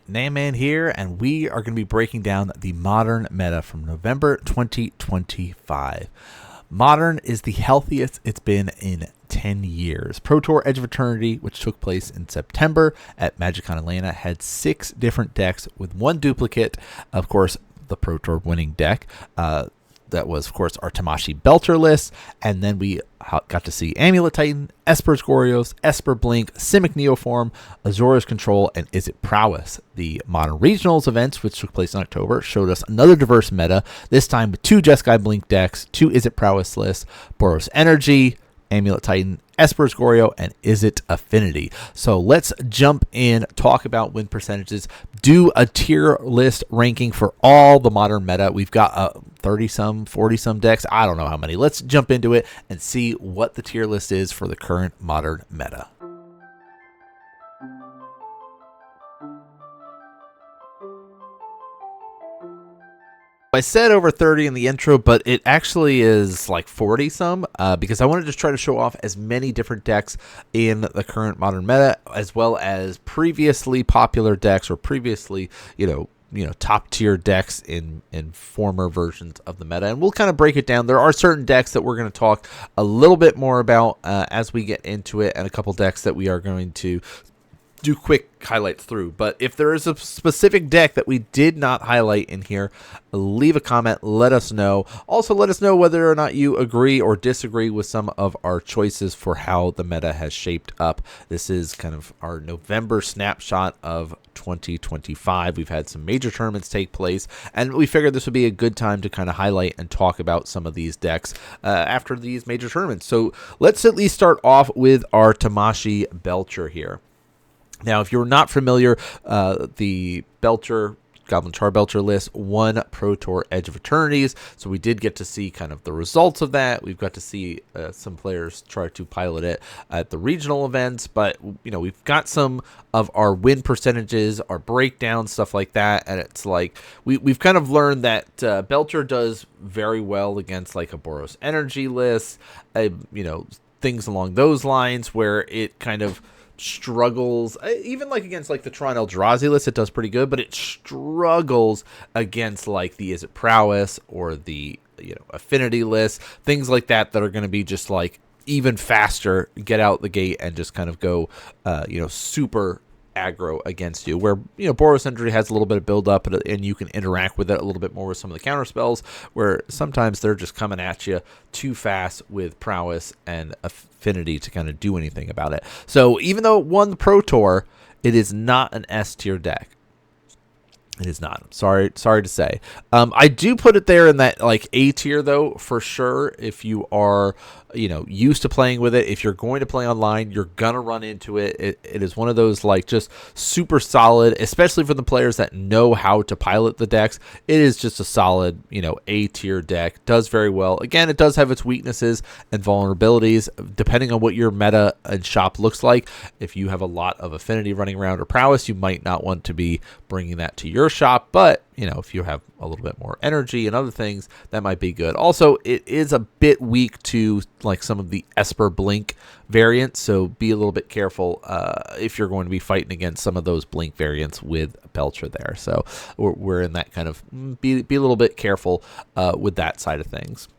NanMans here, and we are going to be breaking down the Modern meta from November 2025. Modern is the healthiest it's been in 10 years. Pro Tour Edge of Eternity, which took place in September at MagicCon Atlanta, had 6 different decks with 1 duplicate. Of course, the Pro Tour winning deck. That was, of course, our Tamashii Belcher list. And then we got to see Amulet Titan, Esper's Goryos, Esper Blink, Simic Neoform, Azura's Control, and Is It Prowess. The Modern Regionals events, which took place in October, showed us another diverse meta, this time with 2 Jeskai Blink decks, 2 Is It Prowess lists, Boros Energy, Amulet Titan, Esper's Goryo, and Is It Affinity. So let's jump in, talk about win percentages, do a tier list ranking for all the Modern meta. We've got 30-some, 40-some decks. I don't know how many. Let's jump into it and see what the tier list is for the current Modern meta. I said over 30 in the intro, but it actually is like 40-some because I wanted to try to show off as many different decks in the current Modern meta, as well as previously popular decks or previously, top tier decks in former versions of the meta. And we'll kind of break it down. There are certain decks that we're going to talk a little bit more about as we get into it, and a couple decks that we are going to do quick highlights through. But if there is a specific deck that we did not highlight in here, leave a comment, let us know. Also, let us know whether or not you agree or disagree with some of our choices for how the meta has shaped up. This is kind of our November snapshot of 2025. We've had some major tournaments take place, and we figured this would be a good time to kind of highlight and talk about some of these decks after these major tournaments. So let's at least start off with our Tamashii Belcher here. Now, if you're not familiar, the Belcher, Goblin Char Belcher list won Pro Tour Edge of Eternities, so we did get to see kind of the results of that. We've got to see some players try to pilot it at the regional events, but we've got some of our win percentages, our breakdowns, stuff like that, and it's like we've kind of learned that Belcher does very well against like a Boros Energy list, things along those lines, where it kind of struggles, even like against like the Tron eldrazi list, it does pretty good, but it struggles against like the Is It Prowess or the affinity list, things like that are going to be just like even faster, get out the gate and just kind of go super aggro against you, where Boros Energy has a little bit of build up, and you can interact with it a little bit more with some of the counter spells, where sometimes they're just coming at you too fast with prowess and affinity to kind of do anything about it. So even though it won the Pro Tour, it is not an S tier deck. It is not. Sorry to say. I do put it there in that like A tier though, for sure. If you are used to playing with it, if you're going to play online, you're gonna run into it. It is one of those like just super solid, especially for the players that know how to pilot the decks. It is just a solid A tier deck. Does very well. Again, it does have its weaknesses and vulnerabilities depending on what your meta and shop looks like. If you have a lot of affinity running around or prowess, you might not want to be bringing that to your shop, but if you have a little bit more energy and other things, that might be good. Also, it is a bit weak to like some of the Esper Blink variants, so be a little bit careful if you're going to be fighting against some of those Blink variants with Belcher there. So we're in that kind of be a little bit careful with that side of things.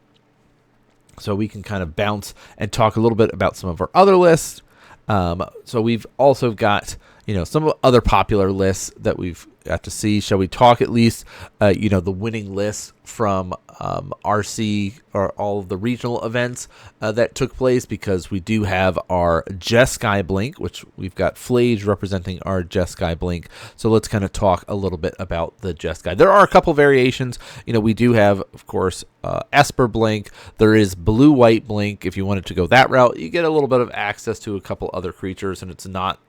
So we can kind of bounce and talk a little bit about some of our other lists. So we've also got some other popular lists that we've got to see. Shall we talk at least the winning lists from RC or all of the regional events that took place, because we do have our Jeskai Blink, which we've got Flage representing our Jeskai Blink. So let's kind of talk a little bit about the Jeskai. There are a couple variations. We do have, of course, Esper Blink. There is Blue-White Blink. If you wanted to go that route, you get a little bit of access to a couple other creatures, and it's not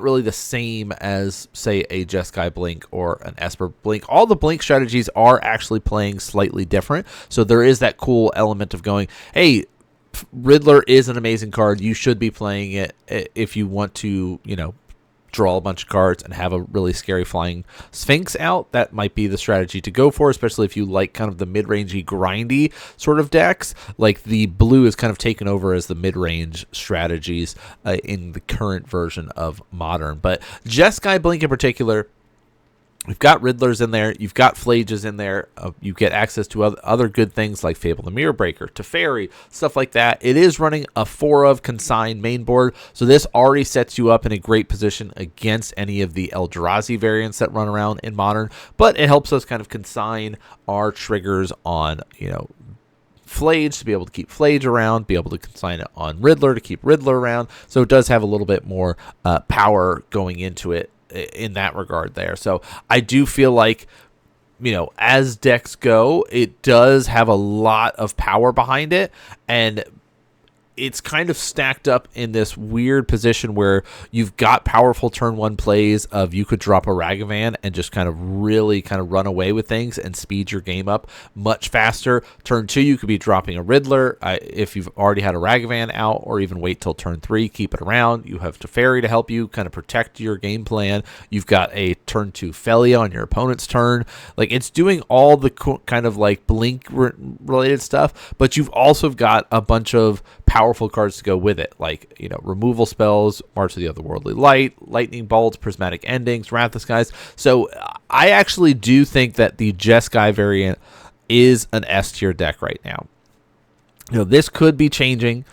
really the same as, say, a Jeskai Blink or an Esper Blink. All the Blink strategies are actually playing slightly different, so there is that cool element of going, hey, Riddler is an amazing card. You should be playing it if you want to, draw a bunch of cards and have a really scary flying Sphinx out. That might be the strategy to go for, especially if you like kind of the mid-rangey, grindy sort of decks. Like the blue is kind of taken over as the mid-range strategies in the current version of Modern. But Jeskai Blink in particular We've got Riddlers in there. You've got Phlages in there. You get access to other good things like Fable the Mirror Breaker, Teferi, stuff like that. It is running a 4-of consigned main board, so this already sets you up in a great position against any of the Eldrazi variants that run around in Modern, but it helps us kind of consign our triggers on, Phlage to be able to keep Phlage around, be able to consign it on Riddler to keep Riddler around, so it does have a little bit more power going into it in that regard there. So I do feel like, as decks go, it does have a lot of power behind it, and it's kind of stacked up in this weird position where you've got powerful turn 1 plays of you could drop a Ragavan and just kind of really kind of run away with things and speed your game up much faster. Turn 2, you could be dropping a Riddler if you've already had a Ragavan out, or even wait till turn 3, keep it around. You have Teferi to help you kind of protect your game plan. You've got a turn 2 Felia on your opponent's turn. Like, it's doing all the kind of like blink related stuff, but you've also got a bunch of powerful cards to go with it, like removal spells, March of the Otherworldly Light, Lightning Bolts, Prismatic Endings, Wrath of the Skies. So I actually do think that the Jeskai variant is an S tier deck right now. This could be changing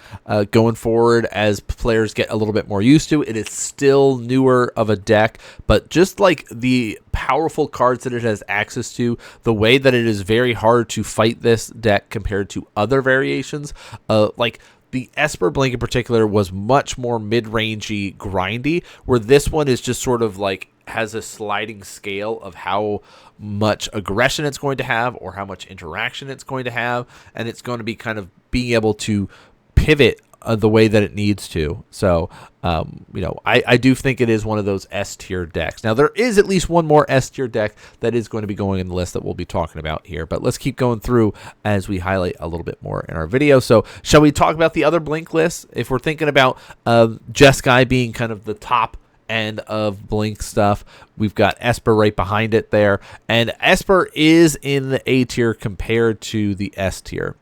going forward as players get a little bit more used to it. It is still newer of a deck, but just like the powerful cards that it has access to, the way that it is very hard to fight this deck compared to other variations, like the Esper Blink in particular was much more mid-rangey, grindy, where this one is just sort of like has a sliding scale of how much aggression it's going to have or how much interaction it's going to have, and it's going to be kind of being able to pivot the way that it needs to. So, I do think it is one of those S-tier decks. Now, there is at least one more S-tier deck that is going to be going in the list that we'll be talking about here, but let's keep going through as we highlight a little bit more in our video. So, shall we talk about the other Blink lists? If we're thinking about Jeskai being kind of the top end of Blink stuff, we've got Esper right behind it there, and Esper is in the A tier compared to the S tier.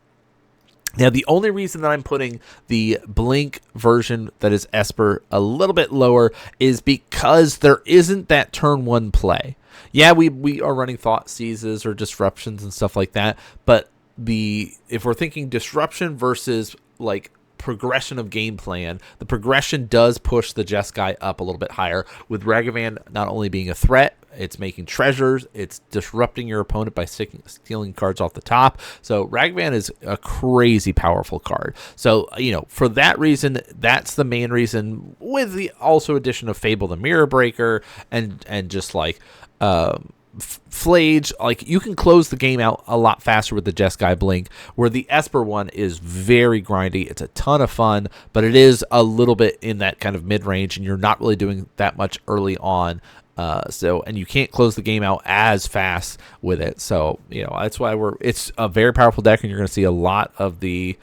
Now, the only reason that I'm putting the Blink version that is Esper a little bit lower is because there isn't that turn 1 play. Yeah, we are running Thought Seizes or Disruptions and stuff like that, but if we're thinking disruption versus like progression of game plan, the progression does push the Jeskai up a little bit higher, with Ragavan not only being a threat, it's making treasures, it's disrupting your opponent by stealing cards off the top. So Ragavan is a crazy powerful card. So, for that reason, that's the main reason, with the also addition of Fable the Mirror Breaker and just like Phlage, like you can close the game out a lot faster with the Jeskai Blink, where the Esper one is very grindy. It's a ton of fun, but it is a little bit in that kind of mid-range, and you're not really doing that much early on. And you can't close the game out as fast with it. So, that's why it's a very powerful deck, and you're going to see a lot of the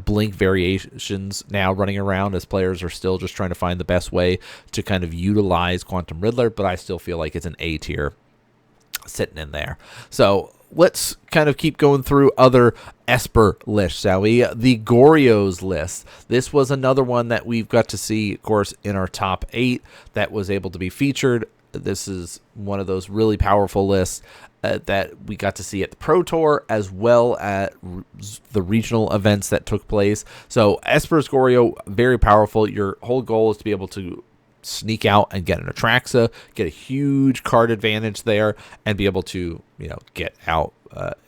Blink variations now running around as players are still just trying to find the best way to kind of utilize Quantum Riddler, but I still feel like it's an A tier sitting in there. So let's kind of keep going through other Esper lists, shall we? The Goryos list. This was another one that we've got to see, of course, in our top 8 that was able to be featured. This is one of those really powerful lists that we got to see at the Pro Tour, as well as the regional events that took place. So Esper's Goryo, very powerful. Your whole goal is to be able to sneak out and get an Atraxa, get a huge card advantage there, and be able to, get out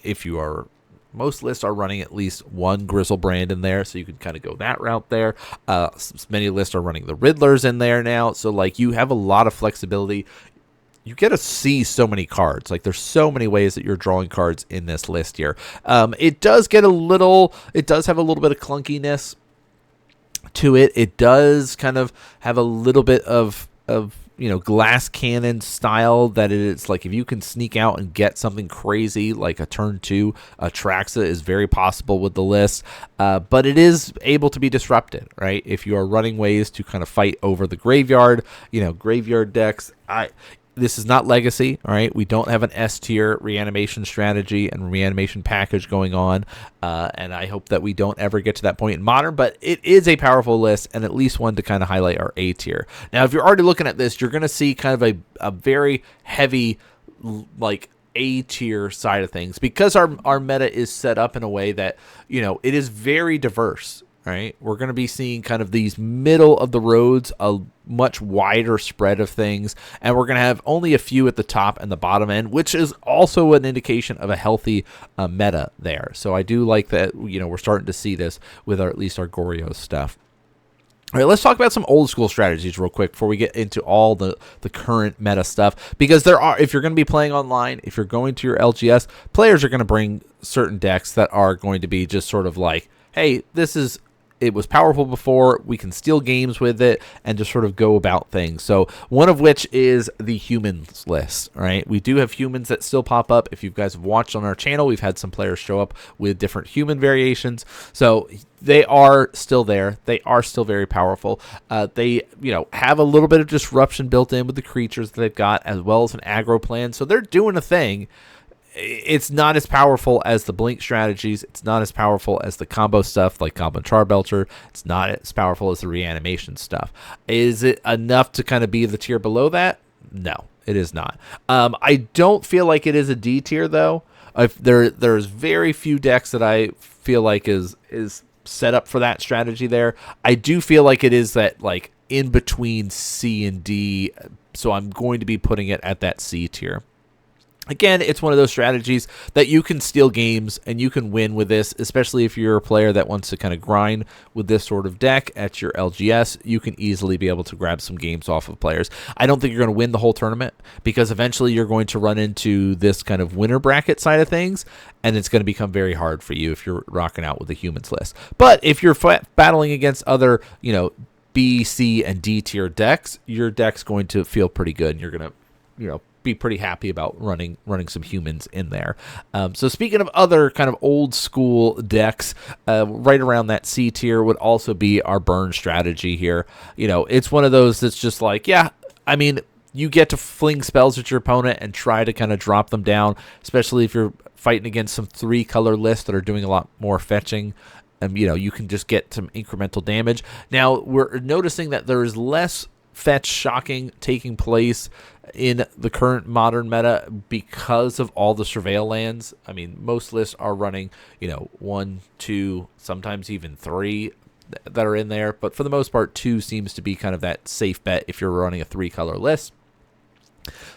if you are. Most lists are running at least one Grizzlebrand in there, so you can kind of go that route there. Many lists are running the Riddlers in there now, so like you have a lot of flexibility. You get to see so many cards. Like there's so many ways that you're drawing cards in this list here. It does have a little bit of clunkiness to it. It does kind of have a little bit of glass cannon style, that it is like if you can sneak out and get something crazy like a turn 2 Atraxa is very possible with the list, but it is able to be disrupted, right? If you are running ways to kind of fight over the graveyard, graveyard decks. This is not Legacy, all right? We don't have an S-tier reanimation strategy and reanimation package going on, and I hope that we don't ever get to that point in Modern, but it is a powerful list, and at least one to kind of highlight our A-tier. Now, if you're already looking at this, you're going to see kind of a very heavy like A tier side of things, because our meta is set up in a way that, you know, it is very diverse, right? We're going to be seeing kind of these middle of the roads, a much wider spread of things, and we're going to have only a few at the top and the bottom end, which is also an indication of a healthy meta there. So I do like that, you know, we're starting to see this with at least our Goryo stuff. All right, let's talk about some old school strategies real quick before we get into all the current meta stuff. Because there are, if you're going to be playing online, if you're going to your LGS, players are going to bring certain decks that are going to be just sort of like, hey, it was powerful before, we can steal games with it, and just sort of go about things. So one of which is the humans list, right? We do have humans that still pop up. If you guys have watched on our channel, we've had some players show up with different human variations. So they are still there. They are still very powerful. They, you know, have a little bit of disruption built in with the creatures that they've got, as well as an aggro plan. So they're doing a thing. It's not as powerful as the blink strategies. It's not as powerful as the combo stuff like Goblin Char Belcher. It's not as powerful as the reanimation stuff. Is it enough to kind of be the tier below that? No, it is not. I don't feel like it is a D tier though. There's very few decks that I feel like is set up for that strategy there. I do feel like it is that like in between C and D, so I'm going to be putting it at that C tier. Again, it's one of those strategies that you can steal games and you can win with this, especially if you're a player that wants to kind of grind with this sort of deck at your LGS. You can easily be able to grab some games off of players. I don't think you're going to win the whole tournament, because eventually you're going to run into this kind of winner bracket side of things, and it's going to become very hard for you if you're rocking out with the humans list. But if you're battling against other, you know, B, C, and D tier decks, your deck's going to feel pretty good, and you're going to, you know, be pretty happy about running some humans in there. So speaking of other kind of old school decks, right around that C tier would also be our burn strategy here. You know, it's one of those that's just like, yeah, I mean, you get to fling spells at your opponent and try to kind of drop them down, especially if you're fighting against some 3-color lists that are doing a lot more fetching. You know, you can just get some incremental damage. Now, we're noticing that there is less fetch shocking taking place in the current modern meta because of all the surveil lands. I mean, most lists are running, you know, 1, 2, sometimes even 3 that are in there, but for the most part 2 seems to be kind of that safe bet if you're running a 3-color list.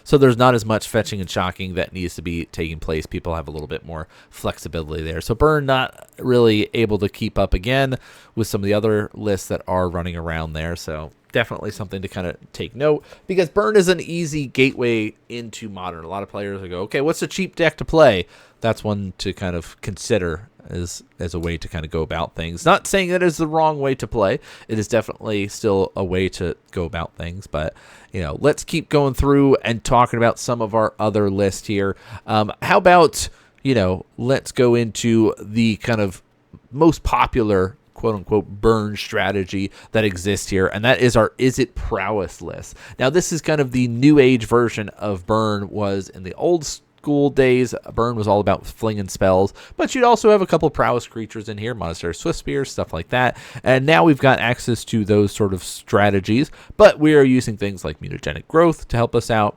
So there's not as much fetching and shocking that needs to be taking place. People have a little bit more flexibility there. So burn not really able to keep up again with some of the other lists that are running around there. So definitely something to kind of take note, because burn is an easy gateway into modern. A lot of players will go, okay, what's a cheap deck to play? That's one to kind of consider as a way to kind of go about things. Not saying that is the wrong way to play. It is definitely still a way to go about things, but you know, let's keep going through and talking about some of our other lists here. How about, you know, let's go into the kind of most popular quote-unquote burn strategy that exists here, and that is our Is It Prowess list. Now, this is kind of the new age version of burn. Was in the old school days, burn was all about flinging spells, but you'd also have a couple of prowess creatures in here, Monastery Swiftspear, stuff like that, and now we've got access to those sort of strategies, but we are using things like mutagenic growth to help us out,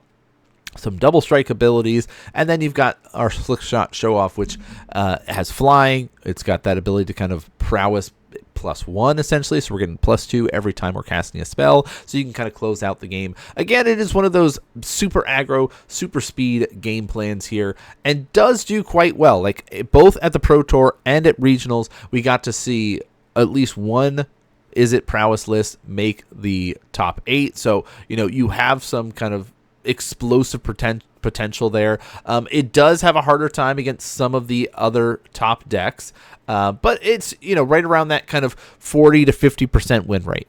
some double strike abilities, and then you've got our slick shot show off, which has flying. It's got that ability to kind of prowess +1 essentially, so we're getting +2 every time we're casting a spell, so you can kind of close out the game. Again, it is one of those super aggro, super speed game plans here, and does do quite well. Like both at the Pro Tour and at regionals, we got to see at least one Is It Prowess list make the top 8. So you know, you have some kind of explosive potential there. It does have a harder time against some of the other top decks, but it's, you know, right around that kind of 40 to 50% win rate,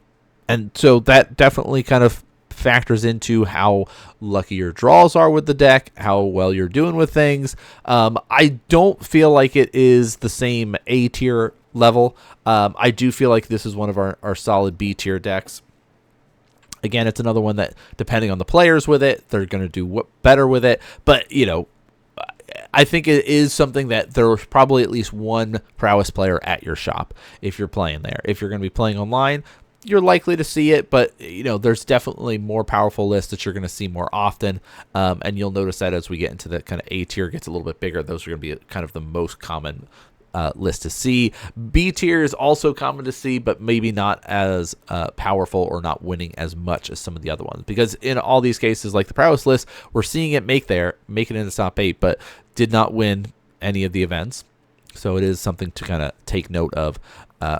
and so that definitely kind of factors into how lucky your draws are with the deck, how well you're doing with things. I don't feel like it is the same A tier level. I do feel like this is one of our solid B tier decks. Again, it's another one that, depending on the players with it, they're going to do better with it. But, you know, I think it is something that there's probably at least one prowess player at your shop if you're playing there. If you're going to be playing online, you're likely to see it, but there's definitely more powerful lists that you're going to see more often, and you'll notice that as we get into the kind of A tier, gets a little bit bigger. Those are going to be kind of the most common list to see. B tier is also common to see, but maybe not as powerful or not winning as much as some of the other ones, because in all these cases, like the prowess list, we're seeing it make it in the top 8, but did not win any of the events. So it is something to kind of take note of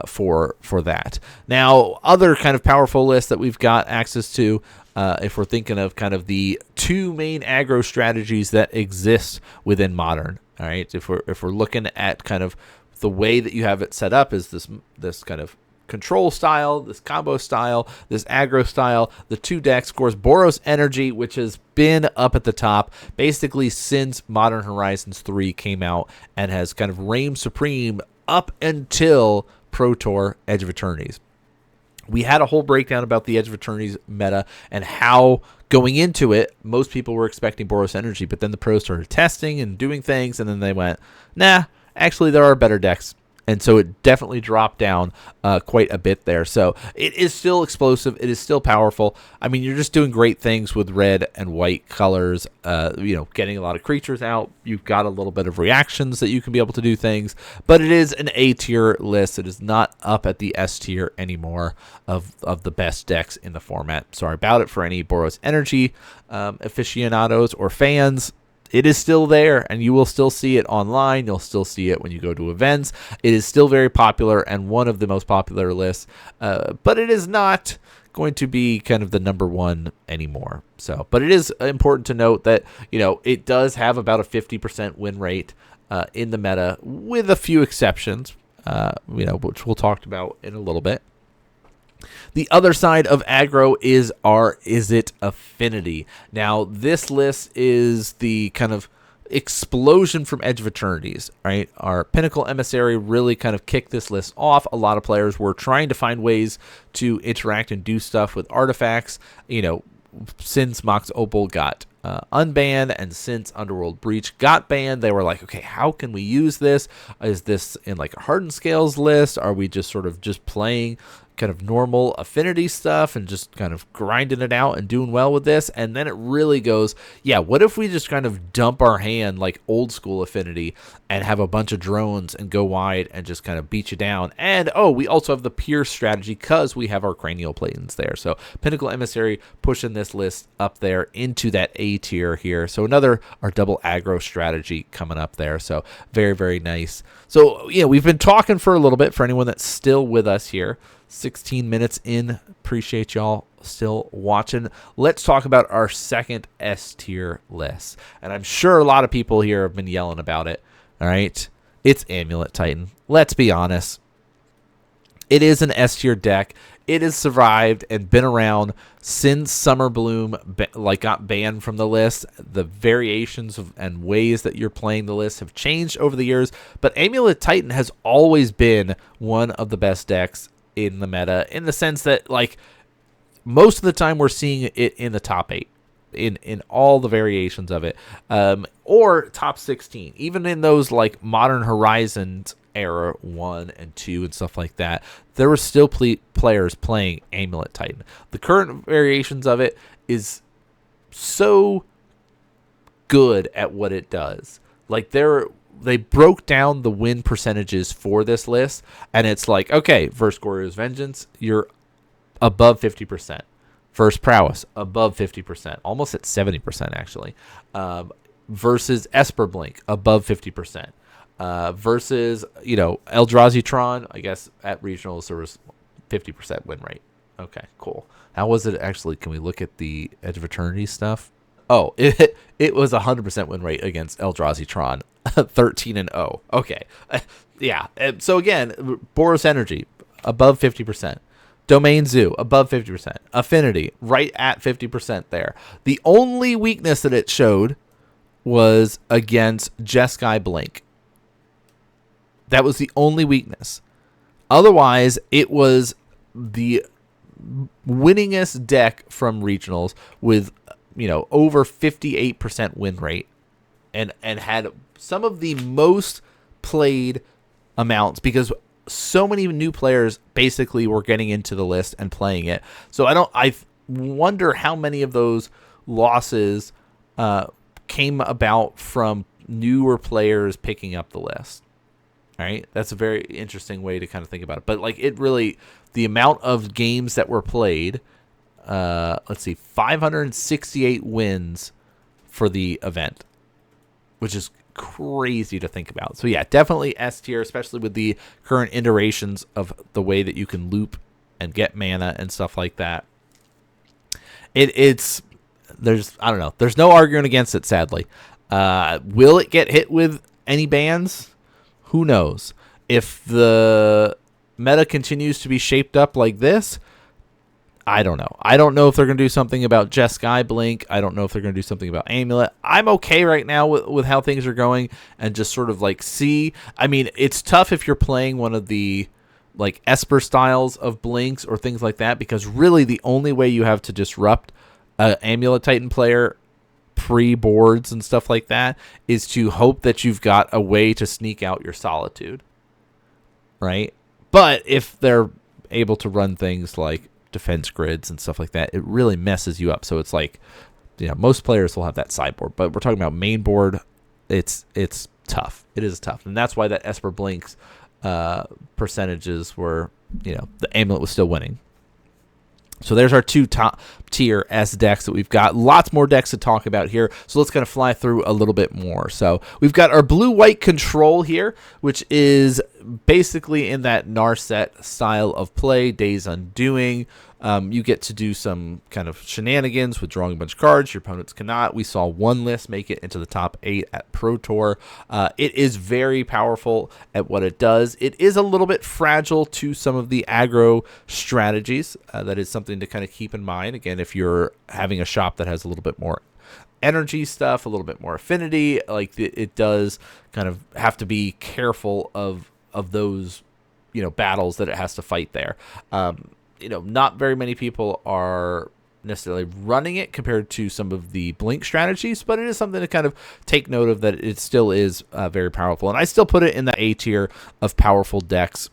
for that. Now, other kind of powerful lists that we've got access to, if we're thinking of kind of the 2 main aggro strategies that exist within Modern. All right, if we're looking at kind of the way that you have it set up, is this kind of control style, this combo style, this aggro style. The 2 decks, of course, Boros Energy, which has been up at the top basically since Modern Horizons 3 came out, and has kind of reigned supreme up until Pro Tour Edge of Eternities. We had a whole breakdown about the Edge of Eternities meta and how going into it, most people were expecting Boros Energy, but then the pros started testing and doing things, and then they went, nah, actually there are better decks. And so it definitely dropped down quite a bit there. So it is still explosive. It is still powerful. I mean, you're just doing great things with red and white colors, getting a lot of creatures out. You've got a little bit of reactions that you can be able to do things. But it is an A tier list. It is not up at the S tier anymore of the best decks in the format. Sorry about it for any Boros Energy aficionados or fans. It is still there, and you will still see it online. You'll still see it when you go to events. It is still very popular and one of the most popular lists, but it is not going to be kind of the number 1 anymore. So, but it is important to note that, it does have about a 50% win rate in the meta, with a few exceptions, which we'll talk about in a little bit. The other side of aggro is it affinity. Now, this list is the kind of explosion from Edge of Eternities, right? Our Pinnacle Emissary really kind of kicked this list off. A lot of players were trying to find ways to interact and do stuff with artifacts, since Mox Opal got unbanned, and since Underworld Breach got banned, they were like, okay, how can we use this? Is this in like a Hardened Scales list? Are we just sort of just playing kind of normal affinity stuff and just kind of grinding it out and doing well with this? And then it really goes, yeah, what if we just kind of dump our hand like old school affinity and have a bunch of drones and go wide and just kind of beat you down? And we also have the Pierce strategy because we have our Cranial Platons there. So Pinnacle Emissary pushing this list up there into that A tier here. So our double aggro strategy coming up there. So very, very nice. So yeah, we've been talking for a little bit. For anyone that's still with us here, 16 minutes in, appreciate y'all still watching. Let's talk about our second S tier list, and I'm sure a lot of people here have been yelling about it. All right, it's Amulet Titan. Let's be honest, it is an S tier deck. It has survived and been around since Summer Bloom got banned from the list. The variations and ways that you're playing the list have changed over the years, but Amulet Titan has always been one of the best decks in the meta, in the sense that like most of the time we're seeing it in the top 8 in all the variations of it, or top 16, even in those like Modern Horizons era 1 and 2 and stuff like that. There were still players playing Amulet Titan. The current variations of it is so good at what it does. Like they broke down the win percentages for this list, and it's like, okay, versus Goryo's Vengeance, you're above 50%. Versus Prowess, above 50%, almost at 70% actually. Versus Esper Blink, above 50%. Versus, eldrazi Tron, I guess at regionals there was 50% win rate. Okay, cool. How was it actually? Can we look at the Edge of Eternity stuff? Oh, it was 100% win rate against eldrazi Tron. 13-0. Okay. Yeah. So again, Boros Energy, above 50%. Domain Zoo, above 50%. Affinity, right at 50% there. The only weakness that it showed was against Jeskai Blink. That was the only weakness. Otherwise, it was the winningest deck from regionals with, over 58% win rate, and had some of the most played amounts, because so many new players basically were getting into the list and playing it. So I wonder how many of those losses came about from newer players picking up the list. Right? That's a very interesting way to kind of think about it. But like it really, the amount of games that were played, let's see, 568 wins for the event, which is crazy to think about. So yeah, definitely S tier, especially with the current iterations of the way that you can loop and get mana and stuff like that. It's there's I don't know. There's no arguing against it, sadly. Will it get hit with any bans? Who knows? If the meta continues to be shaped up like this, I don't know. I don't know if they're going to do something about Jeskai Blink. I don't know if they're going to do something about Amulet. I'm okay right now with how things are going and just sort of like see. I mean, it's tough if you're playing one of the like Esper styles of Blinks or things like that, because really the only way you have to disrupt an Amulet Titan player pre-boards and stuff like that is to hope that you've got a way to sneak out your Solitude, right? But if they're able to run things like defense grids and stuff like that, it really messes you up. So it's like, you know, most players will have that sideboard, but we're talking about main board. It's tough. It is tough, and that's why that Esper Blinks percentages were, you know, the Amulet was still winning. So there's our two top tier S decks that we've got. Lots more decks to talk about here. So let's kind of fly through a little bit more. So we've got our blue-white control here, which is basically in that Narset style of play, Days Undoing. You get to do some kind of shenanigans with drawing a bunch of cards. Your opponents cannot. We saw one list make it into the top 8 at Pro Tour. It is very powerful at what it does. It is a little bit fragile to some of the aggro strategies. That is something to kind of keep in mind. Again, if you're having a shop that has a little bit more energy stuff, a little bit more affinity, like it does kind of have to be careful of those, you know, battles that it has to fight there. You know, not very many people are necessarily running it compared to some of the Blink strategies, but it is something to kind of take note of, that it still is very powerful. And I still put it in the A tier of powerful decks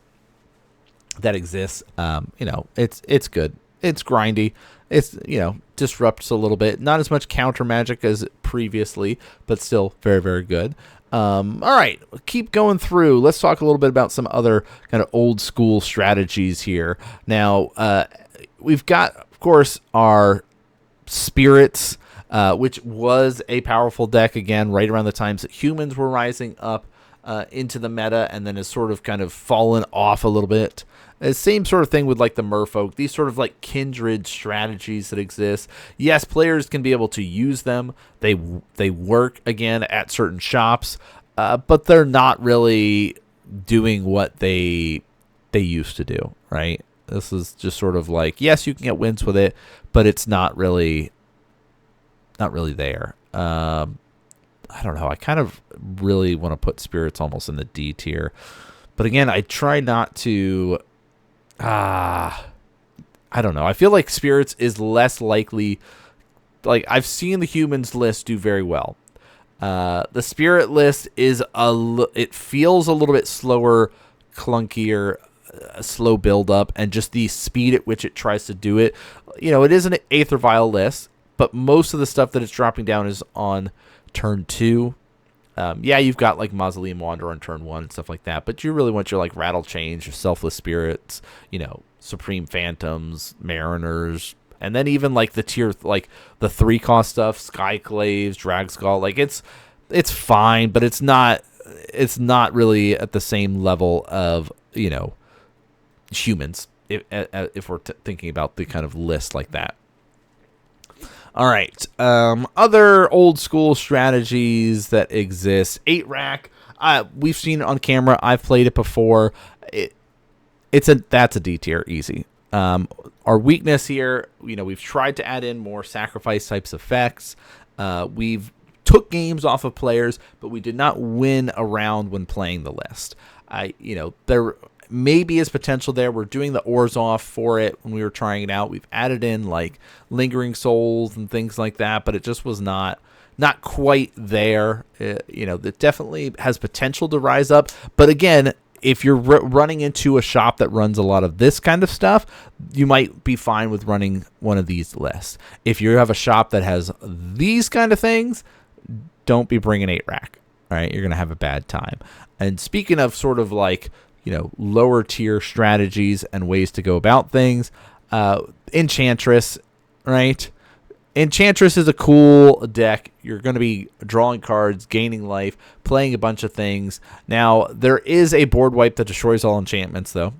that exists. You know, it's good. It's grindy. It's, you know, disrupts a little bit. Not as much counter magic as previously, but still very, very good. All right, keep going through. Let's talk a little bit about some other kind of old school strategies here. Now, we've got, of course, our Spirits, which was a powerful deck, again, right around the times that humans were rising up into the meta, and then has sort of kind of fallen off a little bit. Same sort of thing with like the Merfolk, these sort of like kindred strategies that exist. Yes, players can be able to use them. They work, again, at certain shops, but they're not really doing what they used to do, right? This is just sort of like, yes, you can get wins with it, but it's not really there. I don't know. I kind of really want to put Spirits almost in the D tier, but again, I try not to. I don't know. I feel like Spirits is less likely. Like, I've seen the humans list do very well. The Spirit list is it feels a little bit slower, clunkier, slow build up, and just the speed at which it tries to do it. You know, it is an Aether Vial list, but most of the stuff that it's dropping down is on turn 2. Yeah, you've got like Mausoleum Wanderer on turn 1 and stuff like that, but you really want your like Rattle Chains, your Selfless Spirits, you know, Supreme Phantoms, Mariners, and then even like the tier, like the 3-cost stuff, Skyclaves, Dragskull. Like it's fine, but it's not really at the same level of, you know, humans if we're thinking about the kind of list like that. All right, other old school strategies that exist. 8-rack, we've seen it on camera. I've played it before. That's a D tier, easy. Our weakness here, you know, we've tried to add in more sacrifice types effects. We've took games off of players, but we did not win a round when playing the list. You know, there maybe is potential there. We're doing the ores off for it when we were trying it out. We've added in like Lingering Souls and things like that, but it just was not quite there. You know, it definitely has potential to rise up, but again, if you're running into a shop that runs a lot of this kind of stuff, you might be fine with running one of these lists. If you have a shop that has these kind of things, don't be bringing 8-rack. All right, you're going to have a bad time. And speaking of sort of like, lower tier strategies and ways to go about things, Enchantress, right? Enchantress is a cool deck. You're going to be drawing cards, gaining life, playing a bunch of things. Now, there is a board wipe that destroys all enchantments, though.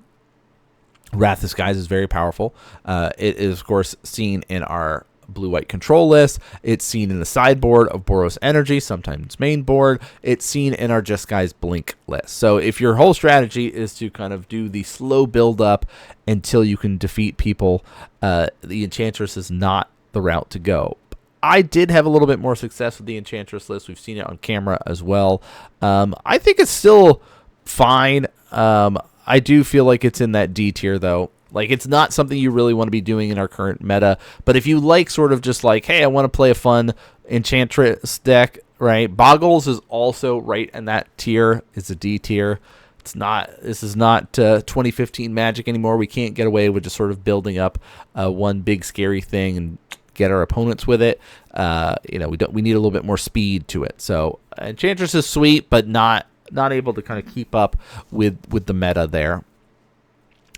Wrath of Skies is very powerful. It is, of course, seen in our blue-white control list. It's seen in the sideboard of Boros Energy, sometimes main board. It's seen in our Jeskai's Blink list. So if your whole strategy is to kind of do the slow build-up until you can defeat people, the Enchantress is not the route to go. I did have a little bit more success with the Enchantress list. We've seen it on camera as well. I think it's still fine. I do feel like it's in that D tier, though. Like, it's not something you really want to be doing in our current meta. But if you like sort of just like, hey, I want to play a fun Enchantress deck, right? Boggles is also right in that tier. It's a D tier. This is not 2015 Magic anymore. We can't get away with just sort of building up one big scary thing and get our opponents with it. We need a little bit more speed to it. So Enchantress is sweet, but not able to kind of keep up with the meta there.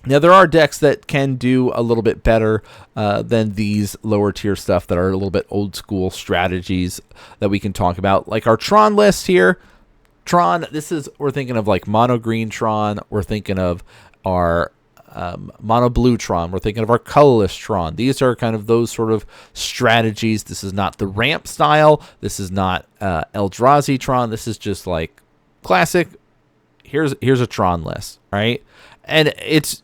Now, there are decks that can do a little bit better than these lower tier stuff that are a little bit old school strategies that we can talk about. Like our Tron list here. Tron, we're thinking of like mono green Tron. We're thinking of our mono blue Tron. We're thinking of our colorless Tron. These are kind of those sort of strategies. This is not the ramp style. This is not eldrazi Tron. This is just like classic. Here's a Tron list, right? And it's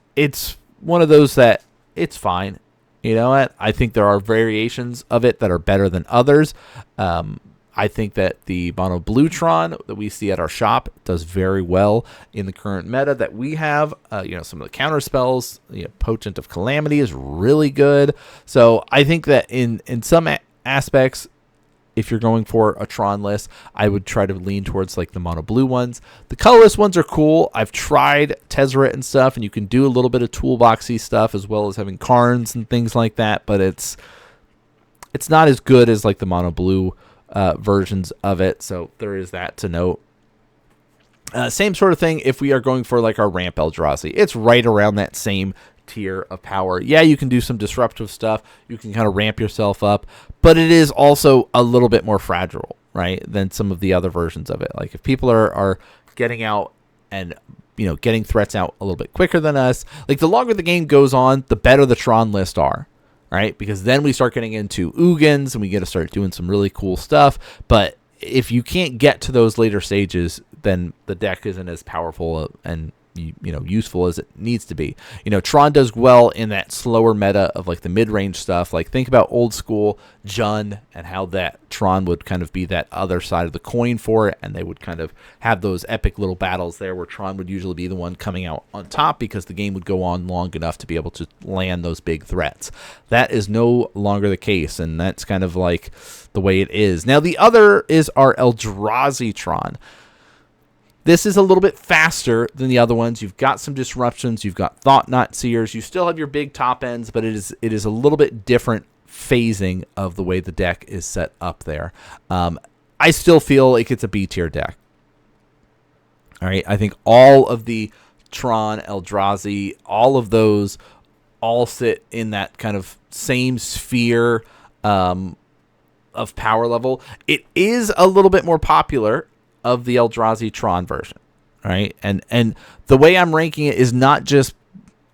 one of those that it's fine. You know what? I think there are variations of it that are better than others. I think that the mono blue Tron that we see at our shop does very well in the current meta that we have. Some of the counter spells, Potent of Calamity is really good. So I think that in some aspects, if you're going for a Tron list, I would try to lean towards like the mono blue ones. The colorless ones are cool. I've tried Tezzeret and stuff, and you can do a little bit of toolboxy stuff as well as having Karns and things like that, but it's not as good as like the mono blue versions of it. So there is that to note. Same sort of thing if we are going for like our ramp eldrazi. It's right around that same tier of power. Yeah, you can do some disruptive stuff. You can kind of ramp yourself up, but it is also a little bit more fragile, right, than some of the other versions of it. Like if people are getting out and getting threats out a little bit quicker than us, like the longer the game goes on, the better the Tron list are, right? Because then we start getting into Ugins and we get to start doing some really cool stuff. But if you can't get to those later stages, then the deck isn't as powerful and useful as it needs to be. Tron does well in that slower meta of like the mid-range stuff. Like think about old school Jund and how that Tron would kind of be that other side of the coin for it, and they would kind of have those epic little battles there where Tron would usually be the one coming out on top because the game would go on long enough to be able to land those big threats. That is no longer the case, and that's kind of like the way it is. Now the other is our Eldrazi Tron. This is a little bit faster than the other ones. You've got some disruptions. You've got Thought Knot Seers. You still have your big top ends, but it is a little bit different phasing of the way the deck is set up there. I still feel like it's a B tier deck. All right, I think all of the Tron, Eldrazi, all of those all sit in that kind of same sphere of power level. It is a little bit more popular of the Eldrazi Tron version, right? And the way I'm ranking it is not just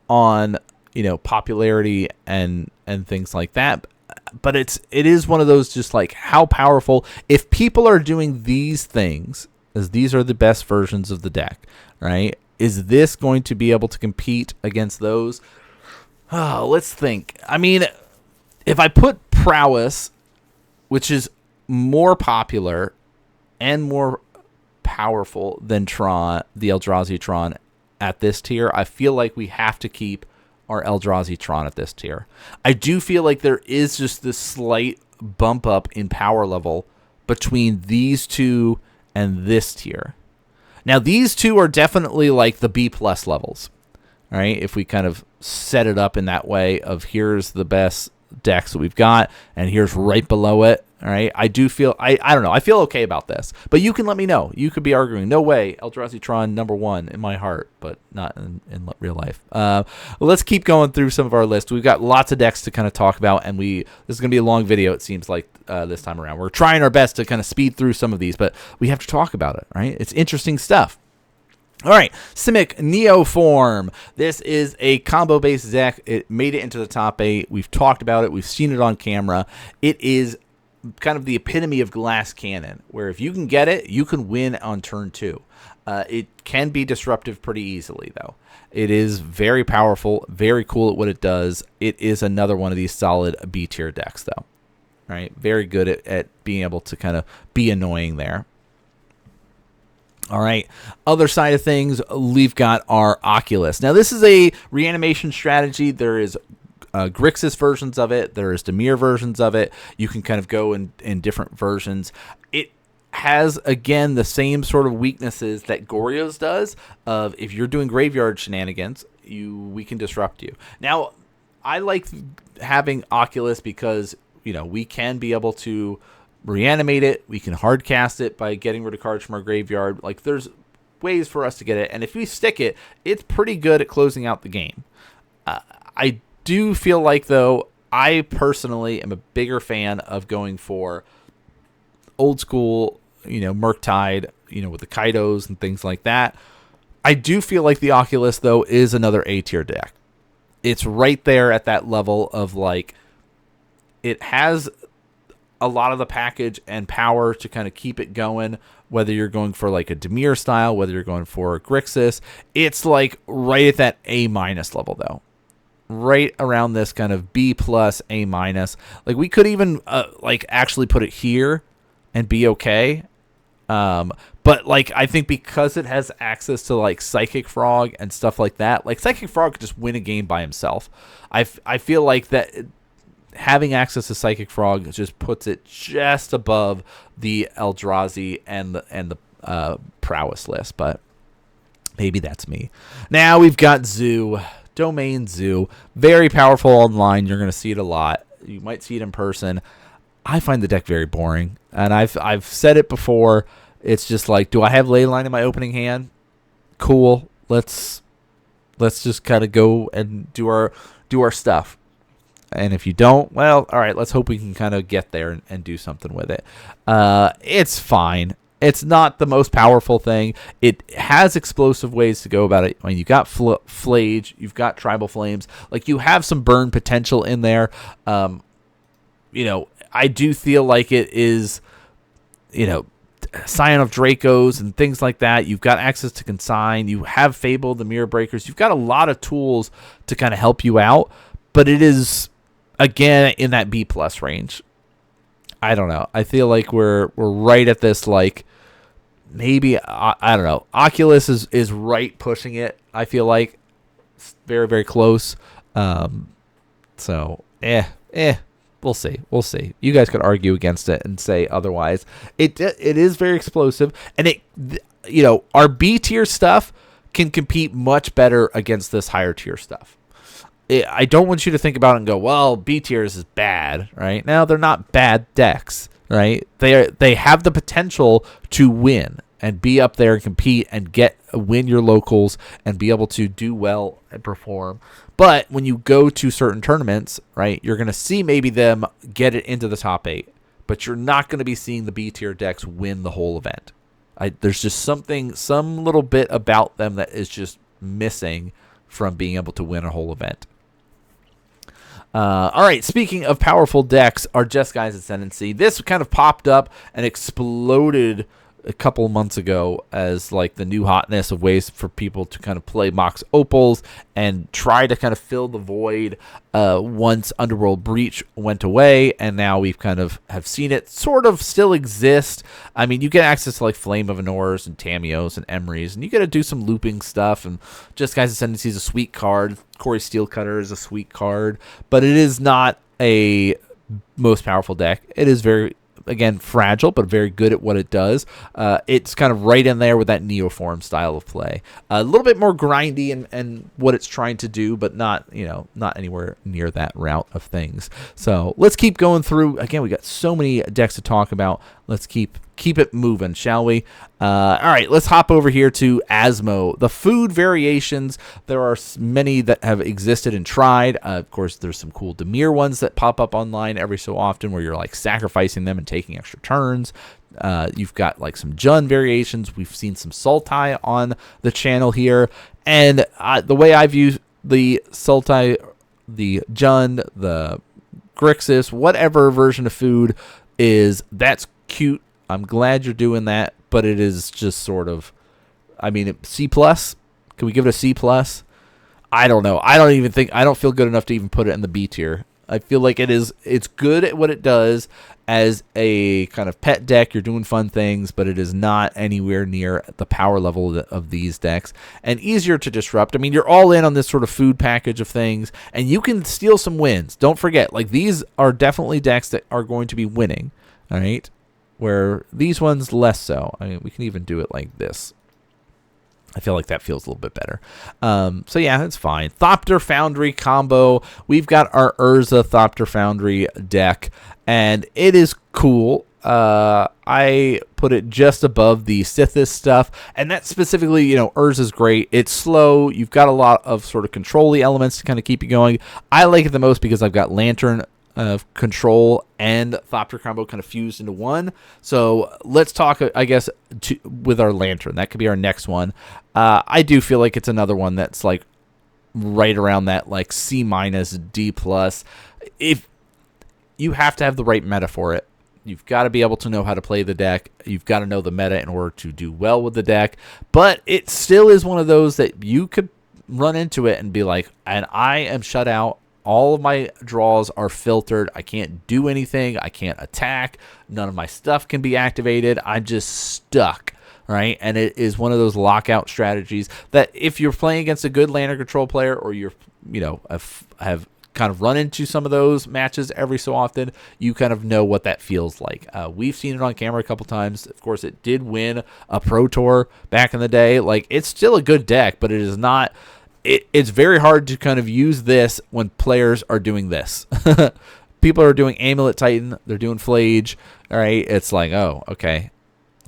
on popularity and things like that, but it is one of those just like how powerful. If people are doing these things, as these are the best versions of the deck, right? Is this going to be able to compete against those? Oh, let's think. I mean, if I put Prowess, which is more popular and more powerful than Tron, the Eldrazi Tron at this tier, I feel like we have to keep our Eldrazi Tron at this tier. I do feel like there is just this slight bump up in power level between these two and this tier. Now, these two are definitely like the B+ levels. All right, if we kind of set it up in that way of here's the best decks that we've got, and here's right below it. All right, I do feel, I don't know, I feel okay about this. But you can let me know. You could be arguing, no way, eldrazi Tron #1 in my heart, but not in real life. Let's keep going through some of our list. We've got lots of decks to kind of talk about, and this is going to be a long video, it seems like, this time around. We're trying our best to kind of speed through some of these, but we have to talk about it, right? It's interesting stuff. All right, Simic Neoform. This is a combo-based deck. It made it into the top 8. We've talked about it. We've seen it on camera. It is kind of the epitome of glass cannon, where if you can get it, you can win on turn 2. It can be disruptive pretty easily, though. It is very powerful, very cool at what it does. It is another one of these solid B-tier decks, though. All right, very good at being able to kind of be annoying there. All right, other side of things, we've got our Oculus. Now, this is a reanimation strategy. There is Grixis versions of it. There is Temur versions of it. You can kind of go in different versions. It has, again, the same sort of weaknesses that Goryo's does. Of if you're doing graveyard shenanigans, we can disrupt you. Now, I like having Oculus because, you know, we can be able to reanimate it. We can hard cast it by getting rid of cards from our graveyard. Like, there's ways for us to get it, and if we stick it, it's pretty good at closing out the game. I do feel like, though, I personally am a bigger fan of going for old school, you know, Murktide, you know, with the Kaidos and things like that. I do feel like the Oculus, though, is another A-tier deck. It's right there at that level of, like, it has a lot of the package and power to kind of keep it going, whether you're going for like a Temur style, whether you're going for a Grixis. It's like right at that A- level, though. Right around this kind of B+, A-. Like, we could even like actually put it here and be okay. But like, I think because it has access to like Psychic Frog and stuff like that, like Psychic Frog could just win a game by himself. I feel like that having access to Psychic Frog just puts it just above the Eldrazi and the prowess list, but maybe that's me. Now we've got Zoo, Domain Zoo, very powerful online. You're going to see it a lot. You might see it in person. I find the deck very boring, and I've said it before. It's just like, do I have Leyline in my opening hand? Cool. Let's just kind of go and do our stuff. And if you don't, well, all right, let's hope we can kind of get there and do something with it. It's fine. It's not the most powerful thing. It has explosive ways to go about it. I mean, you've got Flage, you've got Tribal Flames. Like, you have some burn potential in there. You know, I do feel like it is, you know, Scion of Dracos and things like that. You've got access to Consign. You have Fable, the Mirror Breakers. You've got a lot of tools to kind of help you out. But it is, again, in that B+ range. I don't know. I feel like we're right at this, like, maybe, I don't know. Oculus is right pushing it. I feel like it's very, very close. So, we'll see. We'll see. You guys could argue against it and say otherwise. It is very explosive, and it, you know, our B tier stuff can compete much better against this higher tier stuff. I don't want you to think about it and go, well, B tiers is bad, right? Now, they're not bad decks, right? They have the potential to win and be up there and compete and win your locals and be able to do well and perform. But when you go to certain tournaments, right, you're going to see maybe them get it into the top 8, but you're not going to be seeing the B tier decks win the whole event. There's just some little bit about them that is just missing from being able to win a whole event. All right, speaking of powerful decks, our Jeskai's Ascendancy. This kind of popped up and exploded a couple months ago as like the new hotness of ways for people to kind of play Mox Opals and try to kind of fill the void once Underworld Breach went away, and now we've kind of have seen it sort of still exist. I mean, you get access to like Flame of Anors and Tamios and Emrys, and you get to do some looping stuff, and Jeskai's Ascendancy is a sweet card. Corey Steelcutter is a sweet card, but it is not a most powerful deck. It is very again, fragile, but very good at what it does. It's kind of right in there with that Neoform style of play. A little bit more grindy and what it's trying to do, but not anywhere near that route of things. So let's keep going through. Again, we got so many decks to talk about. Let's keep it moving, shall we? All right, let's hop over here to Asmo. The food variations, there are many that have existed and tried. Of course, there's some cool Temur ones that pop up online every so often where you're like sacrificing them and taking extra turns. You've got like some Jund variations. We've seen some Sultai on the channel here. And the way I view the Sultai, the Jund, the Grixis, whatever version of food is, that's cute. I'm glad you're doing that, but it is just sort of, I mean, C+. Can we give it a C+? I don't know. I don't feel good enough to even put it in the B tier. I feel like it's good at what it does as a kind of pet deck. You're doing fun things, but it is not anywhere near the power level of these decks, and easier to disrupt. I mean, you're all in on this sort of food package of things, and you can steal some wins. Don't forget, like, these are definitely decks that are going to be winning, all right? Where these ones less so. I mean, we can even do it like this. I feel like that feels a little bit better. So yeah, it's fine. Thopter Foundry combo. We've got our Urza Thopter Foundry deck, and it is cool. I put it just above the Sithis stuff, and that specifically, Urza's great. It's slow. You've got a lot of sort of control-y elements to kind of keep you going. I like it the most because I've got Lantern control and Thopter combo kind of fused into one. So let's talk, I guess, with our Lantern. That could be our next one. I do feel like it's another one that's like right around that like C-, D+. If you have to have the right meta for it. You've got to be able to know how to play the deck. You've got to know the meta in order to do well with the deck. But it still is one of those that you could run into it and be like, and I am shut out. All of my draws are filtered. I can't do anything. I can't attack. None of my stuff can be activated. I'm just stuck, right? And it is one of those lockout strategies that if you're playing against a good Lantern control player, or you're, have kind of run into some of those matches every so often, you kind of know what that feels like. We've seen it on camera a couple times. Of course, it did win a Pro Tour back in the day. Like, it's still a good deck, but it is not... It's very hard to kind of use this when players are doing this. People are doing Amulet Titan. They're doing Flage. All right. It's like, oh, okay.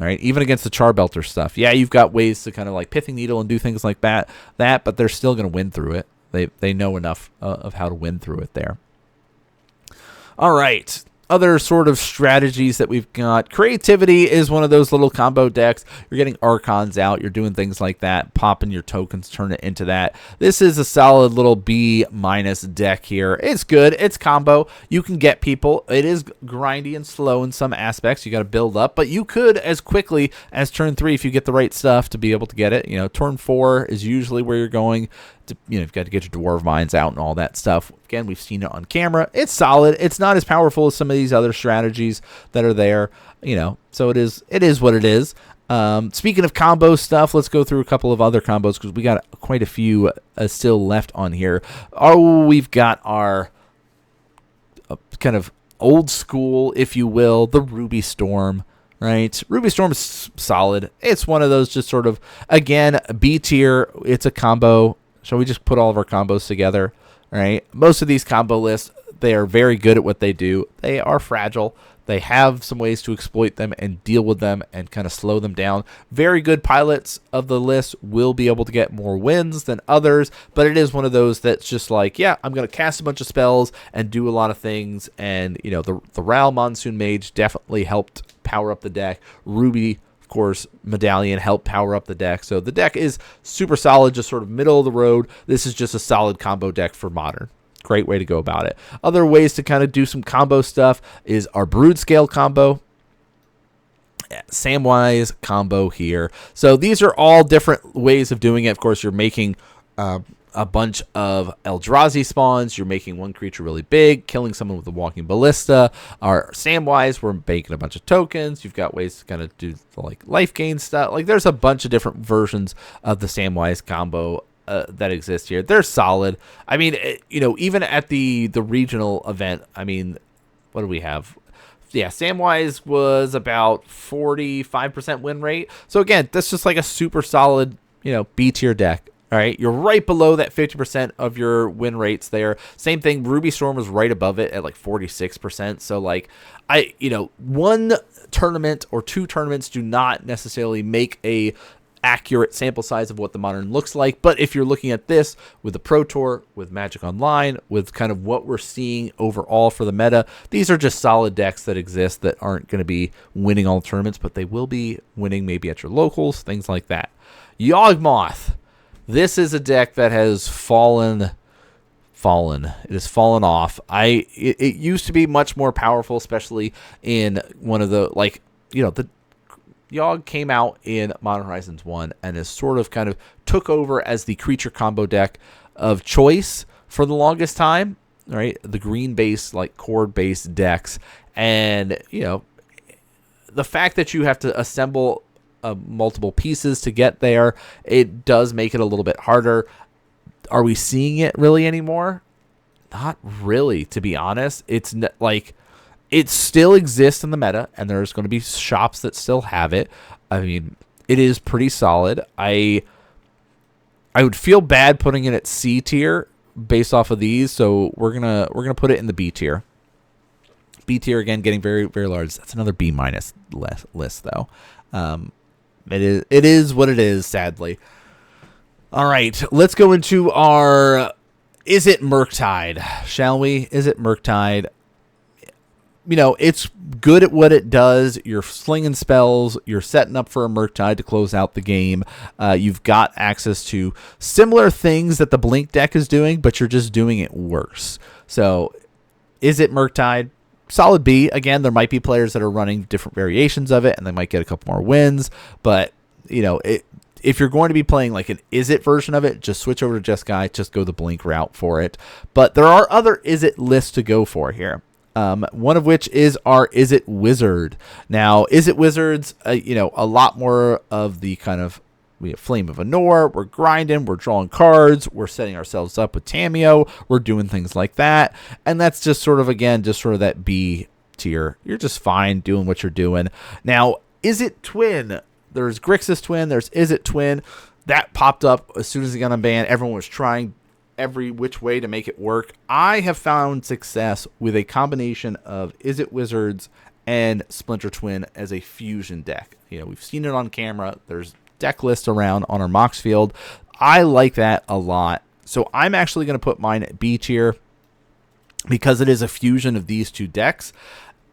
All right. Even against the Charbelter stuff. Yeah, you've got ways to kind of like Pithing Needle and do things like that, but they're still going to win through it. They know enough of how to win through it there. All right. Other sort of strategies that we've got. Creativity is one of those little combo decks. You're getting Archons out. You're doing things like that. Popping your tokens, turn it into that. This is a solid little B- deck here. It's good. It's combo. You can get people. It is grindy and slow in some aspects. You got to build up. But you could, as quickly as turn 3, if you get the right stuff, to be able to get it. Turn 4 is usually where you're going. You've got to get your Dwarf Mines out and all that stuff. Again, we've seen it on camera. It's solid. It's not as powerful as some of these other strategies that are there, so it is what it is. Speaking of combo stuff, let's go through a couple of other combos because we got quite a few still left on here. We've got our kind of old school, if you will, the Ruby Storm. Right, Ruby Storm is solid. It's one of those just sort of, again, B tier. It's a combo. Shall we just put all of our combos together? All right. Most of these combo lists, they are very good at what they do. They are fragile. They have some ways to exploit them and deal with them and kind of slow them down. Very good pilots of the list will be able to get more wins than others, but it is one of those that's just like, yeah, I'm going to cast a bunch of spells and do a lot of things. And, the Ral Monsoon Mage definitely helped power up the deck. Ruby, of course, Medallion helped power up the deck. So the deck is super solid, just sort of middle of the road. This is just a solid combo deck for Modern. Great way to go about it. Other ways to kind of do some combo stuff is our Brood Scale combo. Samwise combo here. So these are all different ways of doing it. Of course, you're making a bunch of Eldrazi spawns. You're making one creature really big, killing someone with a Walking Ballista. Our Samwise, we're making a bunch of tokens. You've got ways to kind of do like life gain stuff. Like, there's a bunch of different versions of the Samwise combo that exist here. They're solid. I mean, even at the regional event, I mean, what do we have? yeah, Samwise was about 45% win rate. So again, that's just like a super solid, B tier deck. All right, you're right below that 50% of your win rates there. Same thing, Ruby Storm was right above it at like 46%. So like one tournament or two tournaments do not necessarily make a accurate sample size of what the modern looks like. But if you're looking at this with the Pro Tour, with Magic Online, with kind of what we're seeing overall for the meta, these are just solid decks that exist that aren't going to be winning all tournaments, but they will be winning maybe at your locals, things like that. Yawgmoth. This is a deck that has fallen. It has fallen off. It used to be much more powerful, especially in one of the the Yogg came out in Modern Horizons 1 and is sort of kind of took over as the creature combo deck of choice for the longest time, right? The green base, like chord based decks. And, the fact that you have to assemble multiple pieces to get there, it does make it a little bit harder. Are we seeing it really anymore? Not really, to be honest. It's it still exists in the meta, and there's going to be shops that still have it. I mean, it is pretty solid. I would feel bad putting it at C tier based off of these, so we're gonna put it in the B tier. B tier again, getting very very large. That's another B minus list though. It is what it is, sadly. All right, let's go into our Is It Murktide, shall we? Is it Murktide? It's good at what it does. You're slinging spells. You're setting up for a Murktide to close out the game. You've got access to similar things that the Blink deck is doing, but you're just doing it worse. So, Is It Murktide? Solid B. Again, there might be players that are running different variations of it, and they might get a couple more wins. But, if you're going to be playing like an Is It version of it, just switch over to Jeskai. Just go the Blink route for it. But there are other Is It lists to go for here. One of which is our Is It Wizard. Now, Is It Wizards, a lot more of the kind of, we have Flame of Anor, we're grinding, we're drawing cards, we're setting ourselves up with Tamiyo, we're doing things like that. And that's just sort of, again, just sort of that B tier. You're just fine doing what you're doing. Now, Is It Twin? There's Grixis Twin, there's Is It Twin. That popped up as soon as it got unbanned. Everyone was trying every which way to make it work. I have found success with a combination of Is It Wizards and Splinter Twin as a fusion deck. We've seen it on camera. There's deck lists around on our Mox field. I like that a lot. So I'm actually going to put mine at B tier because it is a fusion of these two decks.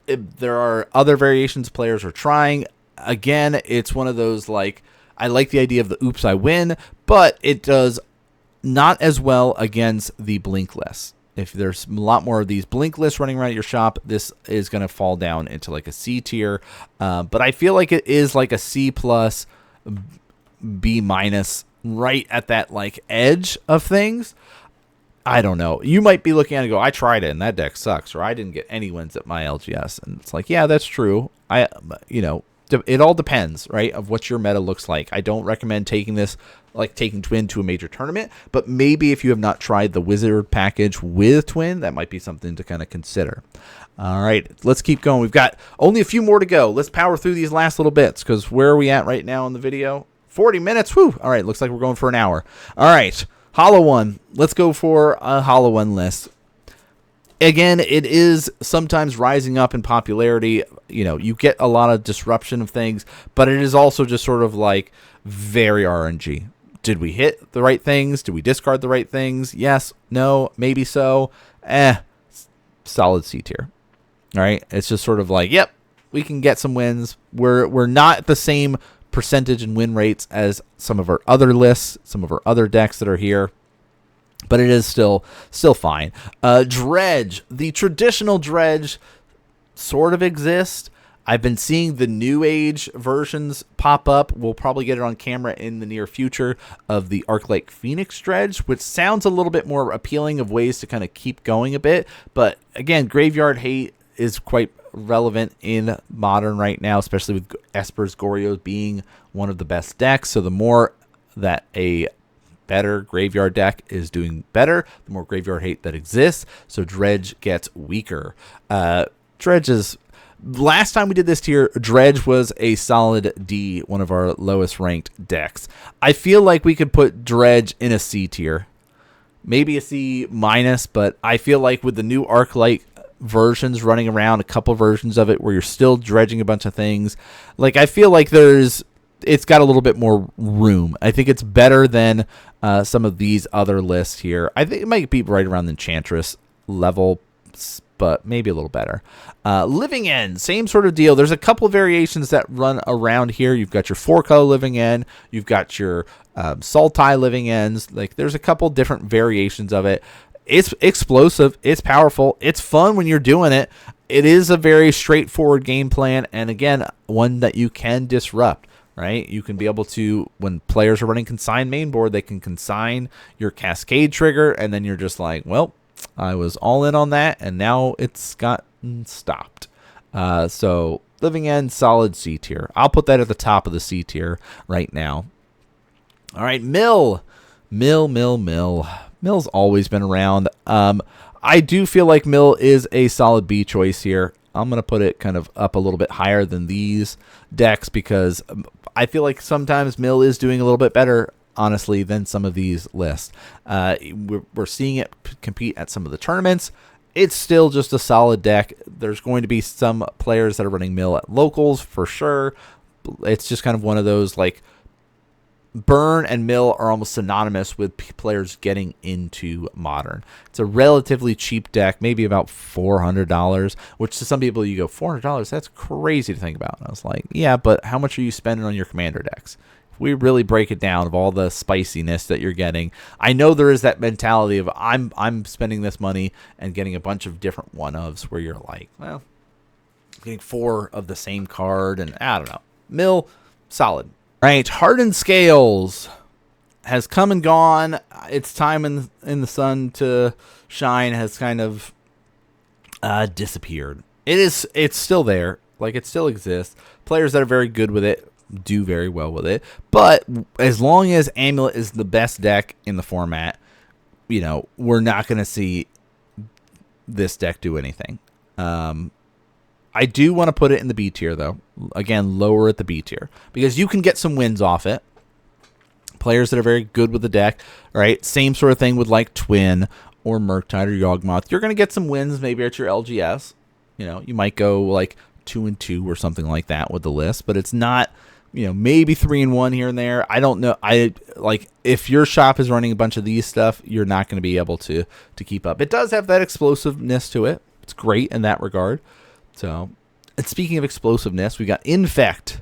There are other variations players are trying. Again, it's one of those I like the idea of the oops I win, but it does not as well against the Blink lists. If there's a lot more of these Blink lists running around at your shop, this is going to fall down into like a C tier. But I feel like it is like a C plus, B minus, right at that edge of things. I don't know. You might be looking at it and go, I tried it and that deck sucks, or I didn't get any wins at my LGS. And it's yeah, that's true. It all depends, right, of what your meta looks like. I don't recommend taking this taking Twin to a major tournament, but maybe if you have not tried the Wizard package with Twin, that might be something to kind of consider. All right, let's keep going. We've got only a few more to go. Let's power through these last little bits, because where are we at right now in the video? 40 minutes. Whew. All right, looks like we're going for an hour. All right, Hollow One. Let's go for a Hollow One list. Again, it is sometimes rising up in popularity. You get a lot of disruption of things, but it is also just sort of very RNG. Did we hit the right things? Did we discard the right things? Yes, no, maybe so. Solid C tier. All right, it's just sort of yep, we can get some wins. We're not at the same percentage and win rates as some of our other lists, some of our other decks that are here. But it is still fine. Dredge. The traditional Dredge sort of exists. I've been seeing the New Age versions pop up. We'll probably get it on camera in the near future of the Arclight Phoenix Dredge, which sounds a little bit more appealing of ways to kind of keep going a bit. But again, Graveyard Hate is quite relevant in Modern right now, especially with Esper's Goryo being one of the best decks. So the more that a better Graveyard deck is doing better, the more Graveyard Hate that exists, so Dredge gets weaker. Dredge is Last time we did this tier, Dredge was a solid D, one of our lowest ranked decks. I feel like we could put Dredge in a C tier. Maybe a C minus, but I feel like with the new Arc-like versions running around, a couple versions of it where you're still dredging a bunch of things, like I feel like it's got a little bit more room. I think it's better than some of these other lists here. I think it might be right around the Enchantress level, but maybe a little better. Living End, same sort of deal. There's a couple of variations that run around here. You've got your 4-color Living End. You've got your Sultai Living Ends. Like, there's a couple different variations of it. It's explosive. It's powerful. It's fun when you're doing it. It is a very straightforward game plan, and again, one that you can disrupt. Right, you can be able to, when players are running consign main board, they can consign your cascade trigger, and then you're just like, well, I was all in on that, and now it's gotten stopped. So Living End, solid C tier. I'll put that at the top of the C tier right now. All right, Mill. Mill's always been around. I do feel like Mill is a solid B choice here. I'm going to put it kind of up a little bit higher than these decks because I feel like sometimes Mill is doing a little bit better, honestly, than some of these lists. We're seeing it compete at some of the tournaments. It's still just a solid deck. There's going to be some players that are running Mill at locals for sure. It's just kind of one of those, like, Burn and Mill are almost synonymous with players getting into Modern. It's a relatively cheap deck, maybe about $400, which to some people you go, $400? That's crazy to think about. And I was like, yeah, but how much are you spending on your commander decks? If we really break it down of all the spiciness that you're getting, I know there is that mentality of I'm spending this money and getting a bunch of different one-ofs where you're like, well, getting 4 of the same card, and I don't know. Mill, solid. Right, Hardened Scales has come and gone. Its time in the sun to shine has kind of disappeared. It's still there. Like, it still exists. Players that are very good with it do very well with it. But as long as Amulet is the best deck in the format, you know, we're not going to see this deck do anything. I do want to put it in the B tier, though. Again, lower at the B tier. Because you can get some wins off it. Players that are very good with the deck, right? Same sort of thing with, like, Twin or Murktide or Yawgmoth. You're going to get some wins maybe at your LGS. You know, you might go, like, 2-2 or something like that with the list. But it's not, you know, maybe 3-1 here and there. I don't know. If your shop is running a bunch of these stuff, you're not going to be able to keep up. It does have that explosiveness to it. It's great in that regard. So, and speaking of explosiveness, we got Infect.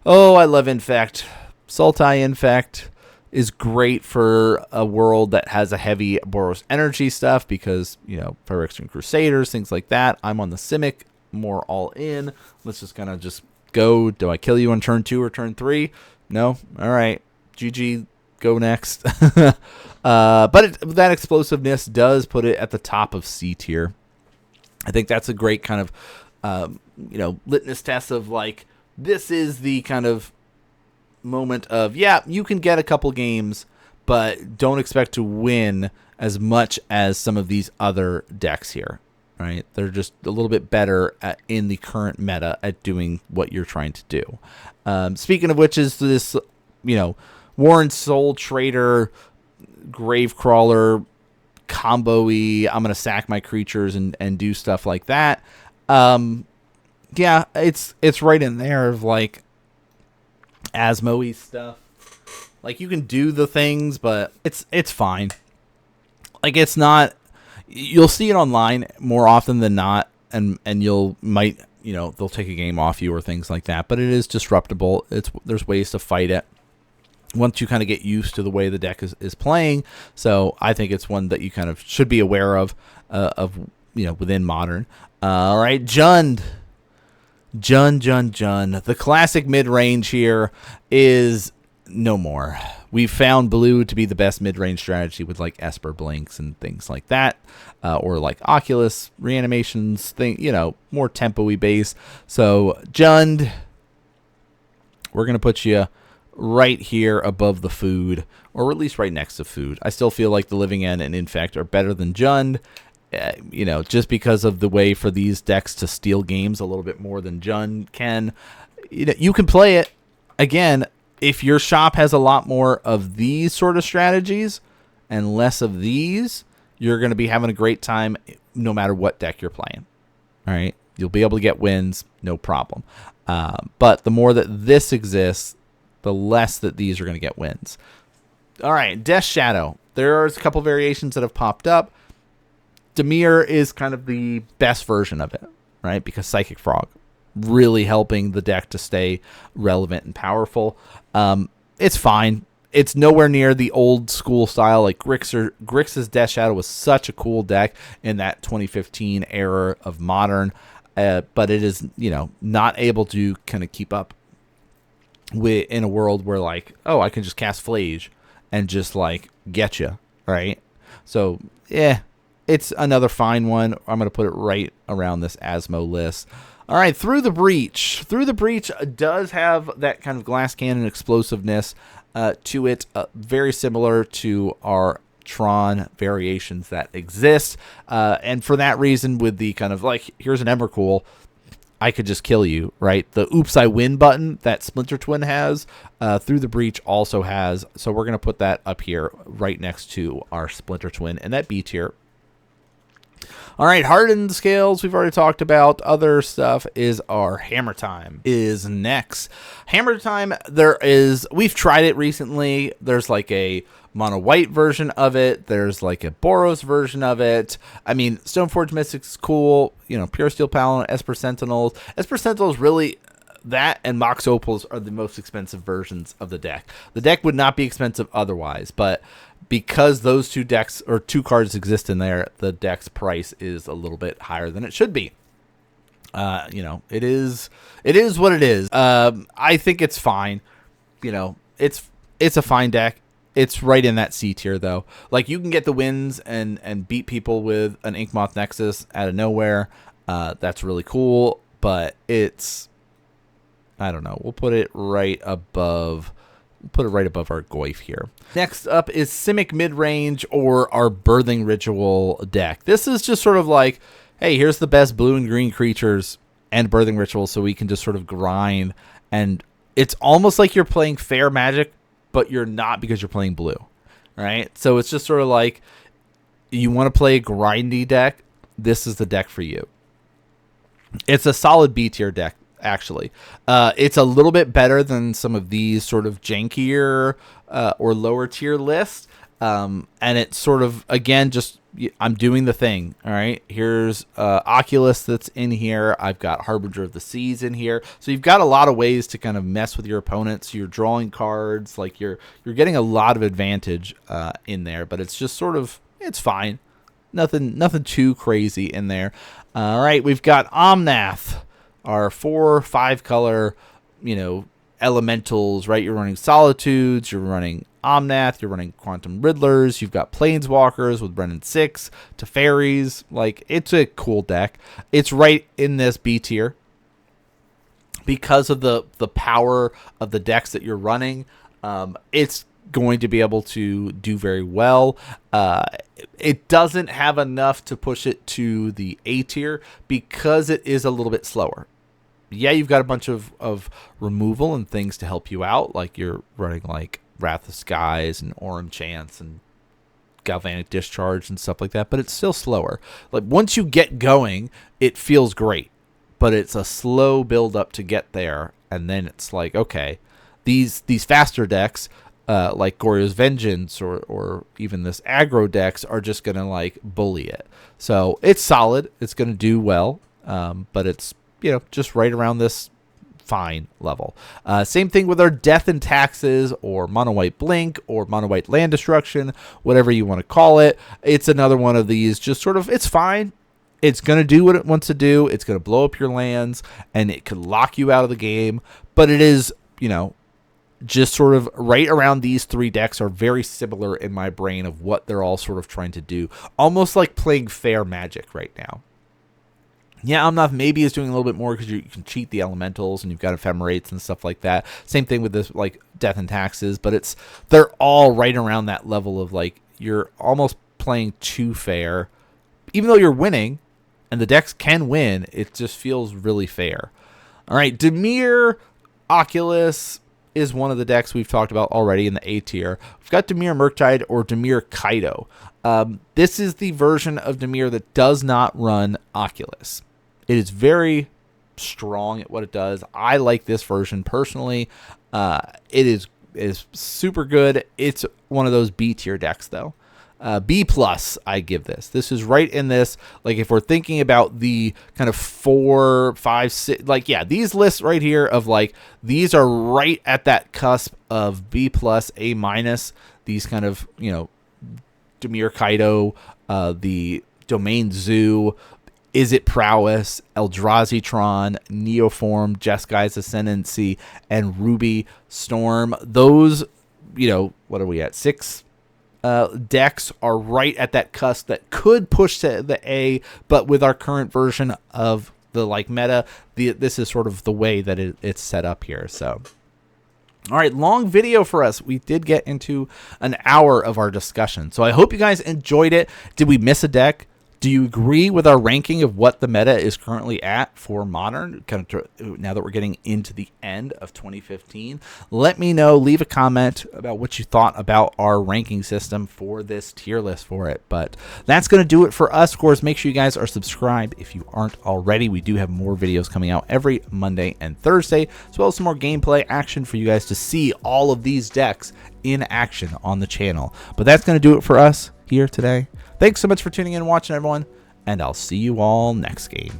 Oh, I love Infect. Sultai Infect is great for a world that has a heavy Boros energy stuff because, you know, Phyrexian Crusaders, things like that. I'm on the Simic, more all in. Let's just kind of just go. Do I kill you on turn 2 or turn 3? No? All right. GG, go next. But that explosiveness does put it at the top of C tier. I think that's a great kind of, you know, litmus test of, like, this is the kind of moment of, yeah, you can get a couple games, but don't expect to win as much as some of these other decks here, right? They're just a little bit better in the current meta at doing what you're trying to do. Speaking of which is this, you know, Warren Soul Trader, Gravecrawler, combo-y, I'm going to sack my creatures and do stuff like that. Yeah, it's right in there of, like, Asmo-y stuff. Like, you can do the things, but it's fine. Like, it's not... You'll see it online more often than not, and you know, they'll take a game off you or things like that, but it is disruptible. There's ways to fight it once you kind of get used to the way the deck is playing. So I think it's one that you kind of should be aware of, you know, within Modern. All right, Jund. The classic mid-range here is no more. We've found blue to be the best mid-range strategy with, like, Esper Blinks and things like that, or like Oculus reanimations, you know, more tempo-y base. So Jund, we're going to put you right here above the food, or at least right next to food. I still feel like the Living End and Infect are better than Jund. You know, just because of the way for these decks to steal games a little bit more than Jund can. You know, you can play it. Again, if your shop has a lot more of these sort of strategies and less of these, you're going to be having a great time no matter what deck you're playing. All right? You'll be able to get wins, no problem. But the more that this exists, the less that these are going to get wins. All right, Death Shadow. There's a couple variations that have popped up. Temur is kind of the best version of it, right? Because Psychic Frog really helping the deck to stay relevant and powerful. It's fine. It's nowhere near the old school style. Like Grix's Death Shadow was such a cool deck in that 2015 era of Modern, but it is, you know, not able to kind of keep up with in a world where like, oh, I can just cast Flage and just like get you, right? So yeah, it's another fine one. I'm gonna put it right around this Asmo list. All right, Through the Breach. Through the Breach does have that kind of glass cannon explosiveness to it, very similar to our Tron variations that exist. And for that reason, with the kind of like, here's an Emrakul, I could just kill you, right? The Oops, I Win button that Splinter Twin has, Through the Breach also has. So we're going to put that up here right next to our Splinter Twin and that B tier. All right, Hardened Scales we've already talked about. Other stuff is our Hammer Time is next. Hammer Time, we've tried it recently. There's like a mono white version of it. There's like a Boros version of it. I mean, Stoneforge Mystic's cool. You know, Pure Steel Paladin, Esper Sentinels. Esper Sentinels really, that and Mox Opals are the most expensive versions of the deck. The deck would not be expensive otherwise, but because those two decks or two cards exist in there, the deck's price is a little bit higher than it should be. You know, it is what it is. I think it's fine. You know, it's a fine deck. It's right in that C tier though. Like you can get the wins and beat people with an Inkmoth Nexus out of nowhere. That's really cool, but it's, I don't know. We'll put it right above our Goyf here. Next up is Simic Midrange, or our Birthing Ritual deck. This is just sort of like, hey, here's the best blue and green creatures and Birthing Ritual, so we can just sort of grind. And it's almost like you're playing fair Magic, but you're not because you're playing blue, right? So it's just sort of like, you want to play a grindy deck, this is the deck for you. It's a solid B tier deck. Actually, it's a little bit better than some of these sort of jankier or lower tier lists. And it's sort of, again, just, I'm doing the thing. All right. Here's Oculus that's in here. I've got Harbinger of the Seas in here. So you've got a lot of ways to kind of mess with your opponents. You're drawing cards, like you're getting a lot of advantage in there, but it's just sort of, it's fine. Nothing too crazy in there. All right. We've got Omnath. Our 4/5 color, you know, elementals, right? You're running Solitudes, you're running Omnath, you're running Quantum Riddlers, you've got Planeswalkers with Brennan 6, Teferis. Like, it's a cool deck. It's right in this B tier because of the power of the decks that you're running. It's going to be able to do very well. It doesn't have enough to push it to the A tier because it is a little bit slower. Yeah, you've got a bunch of removal and things to help you out, like you're running like Wrath of Skies and Aurum Chance and Galvanic Discharge and stuff like that, but it's still slower. Like once you get going, it feels great, but it's a slow build up to get there, and then it's like, okay, these faster decks like Goryo's Vengeance or even this aggro decks are just going to like bully it. So it's solid. It's going to do well, but it's, you know, just right around this fine level. Same thing with our Death and Taxes or Mono White Blink or Mono White Land Destruction, whatever you want to call it. It's another one of these, just sort of, it's fine. It's going to do what it wants to do. It's going to blow up your lands and it could lock you out of the game, but it is, you know, just sort of right around these three decks are very similar in my brain of what they're all sort of trying to do. Almost like playing fair Magic right now. Yeah, Omnath maybe is doing a little bit more because you can cheat the elementals and you've got ephemerates and stuff like that. Same thing with this, like Death and Taxes, but they're all right around that level of like you're almost playing too fair, even though you're winning, and the decks can win, it just feels really fair. All right, Dimir Oculus is one of the decks we've talked about already in the A tier. We've got Dimir Murktide or Dimir Kaido. This is the version of Dimir that does not run Oculus. It is very strong at what it does. I like this version personally. It is super good. It's one of those B tier decks though. B plus I give this. This is right in this, like if we're thinking about the kind of 4, 5, 6, like yeah, these lists right here of like, these are right at that cusp of B plus, A minus, these kind of, you know, Dimir Kaido, the Domain Zoo, Is It Prowess, Eldrazi Tron, Neoform, Jeskai's Ascendancy, and Ruby Storm. Those, you know, what are we at? 6 decks are right at that cusp that could push to the A, but with our current version of the like meta, this is sort of the way that it's set up here. So, all right, long video for us. We did get into an hour of our discussion, so I hope you guys enjoyed it. Did we miss a deck? Do you agree with our ranking of what the meta is currently at for Modern, kind of now that we're getting into the end of 2015? Let me know. Leave a comment about what you thought about our ranking system for this tier list for it. But that's going to do it for us. Of course, make sure you guys are subscribed if you aren't already. We do have more videos coming out every Monday and Thursday, as well as some more gameplay action for you guys to see all of these decks in action on the channel. But that's going to do it for us here today. Thanks so much for tuning in and watching, everyone, and I'll see you all next game.